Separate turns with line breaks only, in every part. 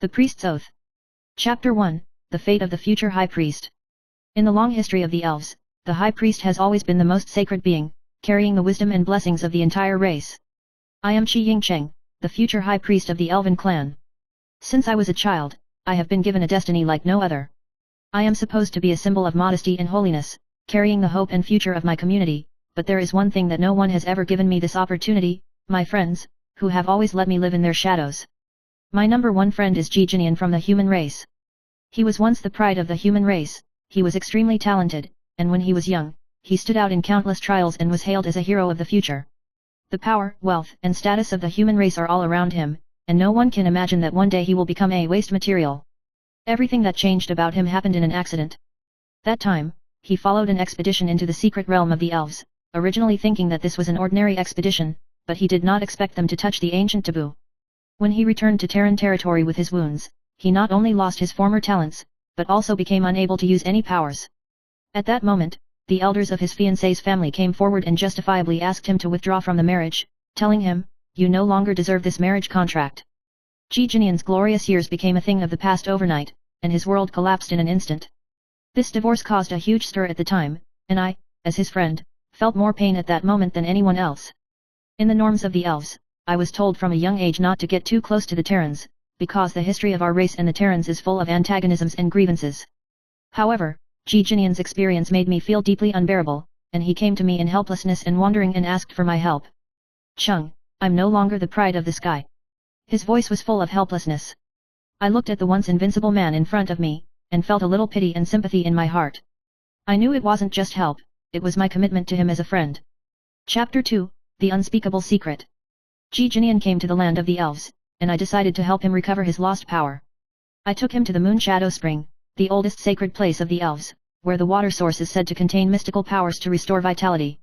The Priest's Oath. Chapter 1, The Fate of the Future High Priest. In the long history of the elves, the High Priest has always been the most sacred being, carrying the wisdom and blessings of the entire race. I am Qi Yingcheng, the future High Priest of the Elven clan. Since I was a child, I have been given a destiny like no other. I am supposed to be a symbol of modesty and holiness, carrying the hope and future of my community, but there is one thing that no one has ever given me this opportunity, my friends, who have always let me live in their shadows. My number one friend is Ji Jinian from the human race. He was once the pride of the human race, he was extremely talented, and when he was young, he stood out in countless trials and was hailed as a hero of the future. The power, wealth, and status of the human race are all around him, and no one can imagine that one day he will become a waste material. Everything that changed about him happened in an accident. That time, he followed an expedition into the secret realm of the elves, originally thinking that this was an ordinary expedition, but he did not expect them to touch the ancient taboo. When he returned to Terran territory with his wounds, he not only lost his former talents, but also became unable to use any powers. At that moment, the elders of his fiancée's family came forward and justifiably asked him to withdraw from the marriage, telling him, "You no longer deserve this marriage contract." Ji Jinian's glorious years became a thing of the past overnight, and his world collapsed in an instant. This divorce caused a huge stir at the time, and I, as his friend, felt more pain at that moment than anyone else. In the norms of the elves, I was told from a young age not to get too close to the Terrans, because the history of our race and the Terrans is full of antagonisms and grievances. However, Ji Jinian's experience made me feel deeply unbearable, and he came to me in helplessness and wandering and asked for my help. "Chung, I'm no longer the pride of the sky." His voice was full of helplessness. I looked at the once invincible man in front of me, and felt a little pity and sympathy in my heart. I knew it wasn't just help, it was my commitment to him as a friend. Chapter 2, The Unspeakable Secret. Ji Jinian came to the land of the elves, and I decided to help him recover his lost power. I took him to the Moon Shadow Spring, the oldest sacred place of the elves, where the water source is said to contain mystical powers to restore vitality.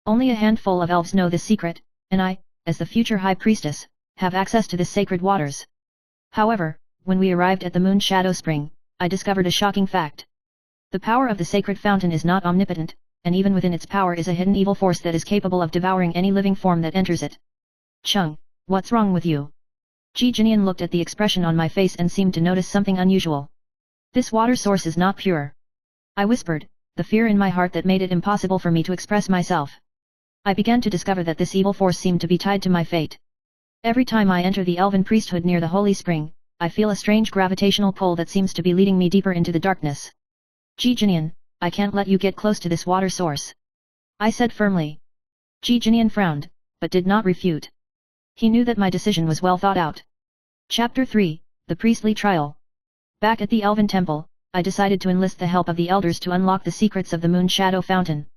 Only a handful of elves know this secret, and I, as the future High Priestess, have access to this sacred waters. However, when we arrived at the Moon Shadow Spring, I discovered a shocking fact. The power of the sacred fountain is not omnipotent, and even within its power is a hidden evil force that is capable of devouring any living form that enters it. "Chung, what's wrong with you?" Ji Jinian looked at the expression on my face and seemed to notice something unusual. "This water source is not pure," I whispered, the fear in my heart that made it impossible for me to express myself. I began to discover that this evil force seemed to be tied to my fate. Every time I enter the elven priesthood near the holy spring, I feel a strange gravitational pull that seems to be leading me deeper into the darkness. "Ji Jinian, I can't let you get close to this water source," I said firmly. Ji Jinian frowned, but did not refute. He knew that my decision was well thought out. Chapter 3, The Priestly Trial. Back at the Elven Temple, I decided to enlist the help of the elders to unlock the secrets of the Moon Shadow Fountain.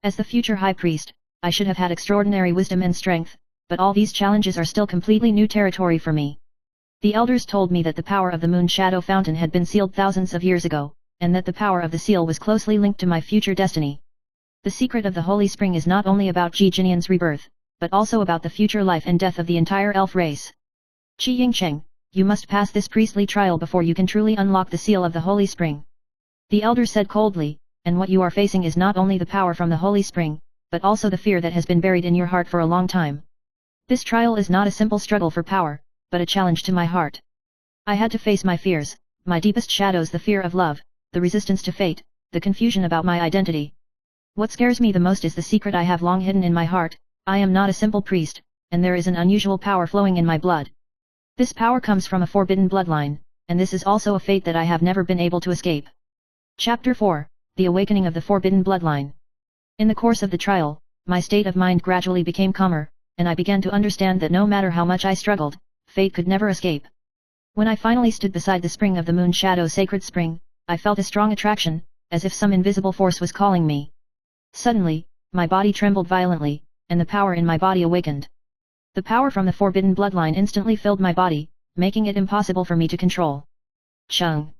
As the future High Priest, I should have had extraordinary wisdom and strength, but all these challenges are still completely new territory for me. The elders told me that the power of the Moon Shadow Fountain had been sealed thousands of years ago, and that the power of the seal was closely linked to my future destiny. The secret of the Holy Spring is not only about Ji Jinian's rebirth, but also about the future life and death of the entire elf race. "Qi Yingcheng, you must pass this priestly trial before you can truly unlock the seal of the Holy Spring," the elder said coldly, "and what you are facing is not only the power from the Holy Spring, but also the fear that has been buried in your heart for a long time. This trial is not a simple struggle for power, but a challenge to my heart. I had to face my fears, my deepest shadows, the fear of love, the resistance to fate, the confusion about my identity. What scares me the most is the secret I have long hidden in my heart. I am not a simple priest, and there is an unusual power flowing in my blood. This power comes from a forbidden bloodline, and this is also a fate that I have never been able to escape." Chapter 4, The Awakening of the Forbidden Bloodline. In the course of the trial, my state of mind gradually became calmer, and I began to understand that no matter how much I struggled, fate could never escape. When I finally stood beside the spring of the Moon Shadow Sacred Spring, I felt a strong attraction, as if some invisible force was calling me. Suddenly, my body trembled violently, and the power in my body awakened. The power from the forbidden bloodline instantly filled my body, making it impossible for me to control. "Chung!"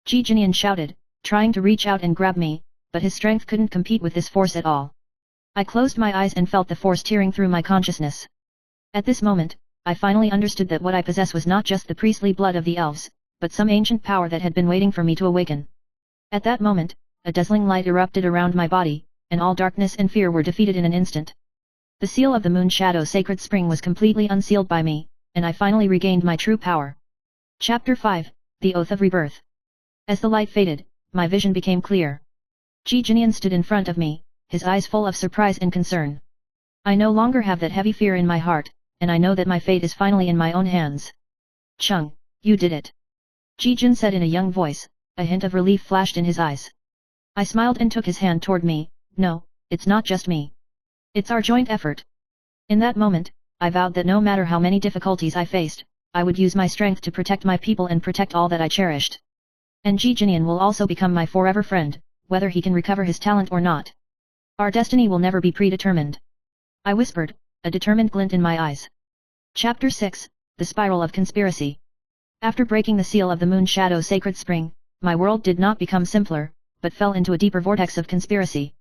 Ji Jinian shouted, trying to reach out and grab me, but his strength couldn't compete with this force at all. I closed my eyes and felt the force tearing through my consciousness. At this moment, I finally understood that what I possess was not just the priestly blood of the elves, but some ancient power that had been waiting for me to awaken. At that moment, a dazzling light erupted around my body, and all darkness and fear were defeated in an instant. The seal of the Moon Shadow Sacred Spring was completely unsealed by me, and I finally regained my true power. Chapter 5, The Oath of Rebirth. As the light faded, my vision became clear. Ji Jinian stood in front of me, his eyes full of surprise and concern. I no longer have that heavy fear in my heart, and I know that my fate is finally in my own hands. Chung, you did it. Ji Jin said in a young voice, a hint of relief flashed in his eyes. I smiled and took his hand toward me. No, it's not just me. It's our joint effort. In that moment, I vowed that no matter how many difficulties I faced, I would use my strength to protect my people and protect all that I cherished. And Ji Jinian will also become my forever friend, whether he can recover his talent or not. Our destiny will never be predetermined. I whispered, a determined glint in my eyes. Chapter 6, The Spiral of Conspiracy. After breaking the seal of the Moon Shadow Sacred Spring, my world did not become simpler, but fell into a deeper vortex of conspiracy.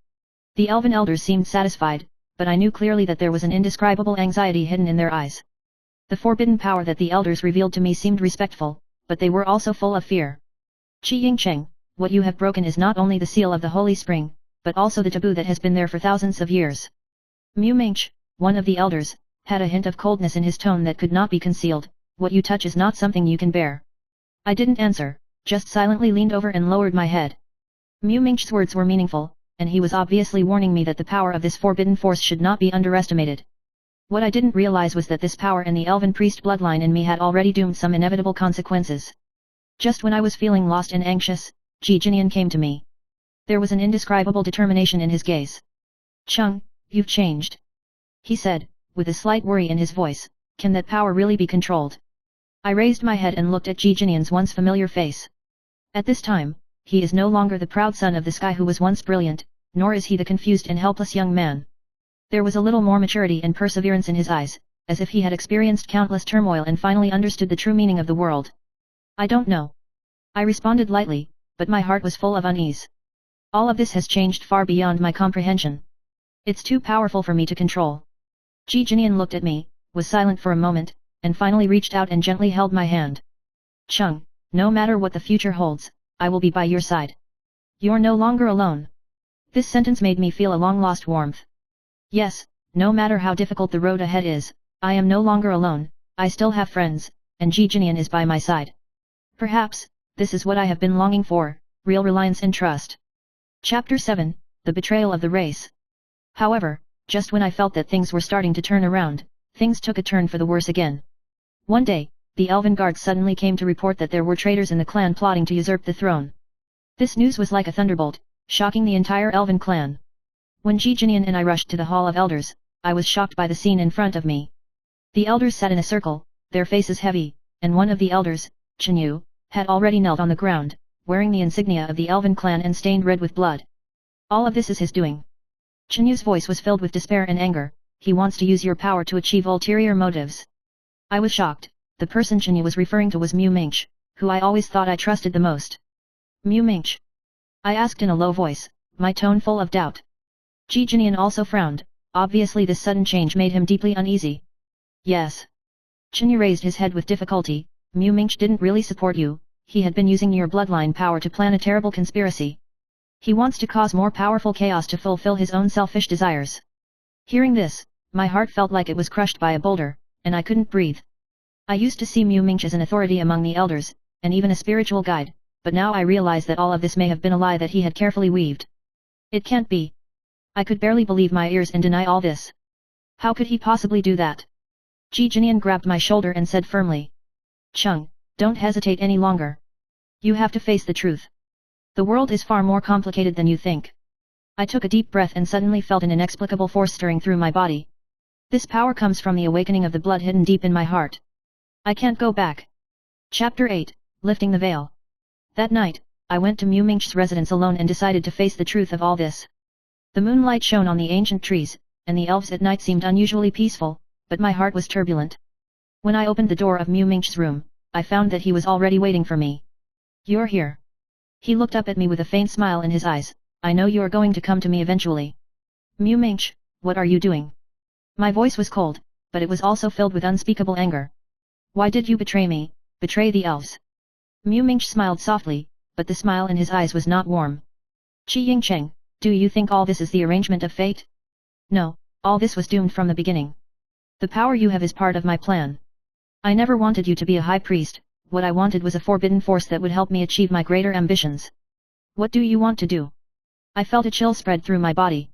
The elven elders seemed satisfied, but I knew clearly that there was an indescribable anxiety hidden in their eyes. The forbidden power that the elders revealed to me seemed respectful, but they were also full of fear. Qi Yingcheng, what you have broken is not only the seal of the Holy Spring, but also the taboo that has been there for thousands of years. Mu Mingche, one of the elders, had a hint of coldness in his tone that could not be concealed. What you touch is not something you can bear. I didn't answer, just silently leaned over and lowered my head. Mu Mingche's words were meaningful, and he was obviously warning me that the power of this forbidden force should not be underestimated. What I didn't realize was that this power and the elven priest bloodline in me had already doomed some inevitable consequences. Just when I was feeling lost and anxious, Ji Jinian came to me. There was an indescribable determination in his gaze. Chung, you've changed. He said, with a slight worry in his voice, can that power really be controlled? I raised my head and looked at Ji Jinian's once familiar face. At this time, he is no longer the proud son of the sky who was once brilliant, nor is he the confused and helpless young man. There was a little more maturity and perseverance in his eyes, as if he had experienced countless turmoil and finally understood the true meaning of the world. I don't know. I responded lightly, but my heart was full of unease. All of this has changed far beyond my comprehension. It's too powerful for me to control. Ji Jinian looked at me, was silent for a moment, and finally reached out and gently held my hand. Chung, no matter what the future holds, I will be by your side. You're no longer alone. This sentence made me feel a long-lost warmth. Yes, no matter how difficult the road ahead is, I am no longer alone, I still have friends, and Ji Jinian is by my side. Perhaps, this is what I have been longing for, real reliance and trust. Chapter 7, The Betrayal of the Race. However, just when I felt that things were starting to turn around, things took a turn for the worse again. One day, the elven guards suddenly came to report that there were traitors in the clan plotting to usurp the throne. This news was like a thunderbolt, shocking the entire elven clan. When Ji Jinian and I rushed to the Hall of Elders, I was shocked by the scene in front of me. The elders sat in a circle, their faces heavy, and one of the elders, Chen Yu, had already knelt on the ground, wearing the insignia of the elven clan and stained red with blood. All of this is his doing. Chen Yu's voice was filled with despair and anger. He wants to use your power to achieve ulterior motives. I was shocked. The person Chen Yu was referring to was Mu Mingche, who I always thought I trusted the most. Mu Mingche? I asked in a low voice, my tone full of doubt. Ji Jinian also frowned. Obviously this sudden change made him deeply uneasy. Yes. Chen Yu raised his head with difficulty. Mu Mingche didn't really support you, he had been using your bloodline power to plan a terrible conspiracy. He wants to cause more powerful chaos to fulfill his own selfish desires. Hearing this, my heart felt like it was crushed by a boulder, and I couldn't breathe. I used to see Mu Mingche as an authority among the elders, and even a spiritual guide, but now I realize that all of this may have been a lie that he had carefully weaved. It can't be. I could barely believe my ears and deny all this. How could he possibly do that? Ji Jinian grabbed my shoulder and said firmly. Chung, don't hesitate any longer. You have to face the truth. The world is far more complicated than you think. I took a deep breath and suddenly felt an inexplicable force stirring through my body. This power comes from the awakening of the blood hidden deep in my heart. I can't go back. Chapter 8, Lifting the Veil. That night, I went to Mu Mingche's residence alone and decided to face the truth of all this. The moonlight shone on the ancient trees, and the elves at night seemed unusually peaceful, but my heart was turbulent. When I opened the door of Mu Mingche's room, I found that he was already waiting for me. You're here. He looked up at me with a faint smile in his eyes. I know you're going to come to me eventually. Mu Mingche, what are you doing? My voice was cold, but it was also filled with unspeakable anger. Why did you betray me, betray the elves? Mu Mingche smiled softly, but the smile in his eyes was not warm. Qi Yingcheng, do you think all this is the arrangement of fate? No, all this was doomed from the beginning. The power you have is part of my plan. I never wanted you to be a high priest, what I wanted was a forbidden force that would help me achieve my greater ambitions. What do you want to do? I felt a chill spread through my body.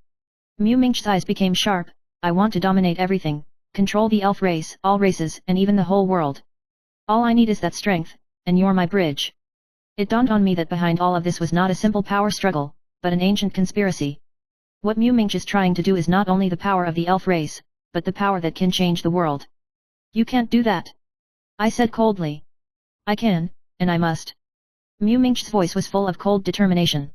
Mu Ming's eyes became sharp. I want to dominate everything, control the elf race, all races, and even the whole world. All I need is that strength, and you're my bridge. It dawned on me that behind all of this was not a simple power struggle, but an ancient conspiracy. What Mu Ming is trying to do is not only the power of the elf race, but the power that can change the world. You can't do that, I said coldly. I can, and I must. Mu Ming's voice was full of cold determination.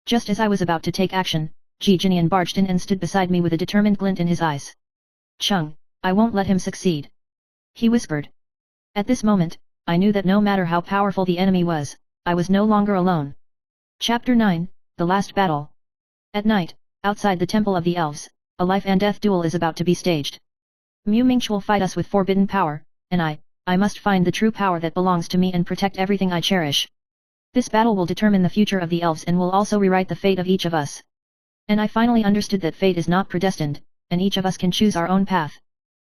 Just as I was about to take action, Ji Jinian barged in and stood beside me with a determined glint in his eyes. Chung, I won't let him succeed, he whispered. At this moment, I knew that no matter how powerful the enemy was, I was no longer alone. Chapter 9, The Last Battle. At night, outside the Temple of the Elves, a life and death duel is about to be staged. Mu Ming will fight us with forbidden power, and I must find the true power that belongs to me and protect everything I cherish. This battle will determine the future of the elves and will also rewrite the fate of each of us. And I finally understood that fate is not predestined, and each of us can choose our own path.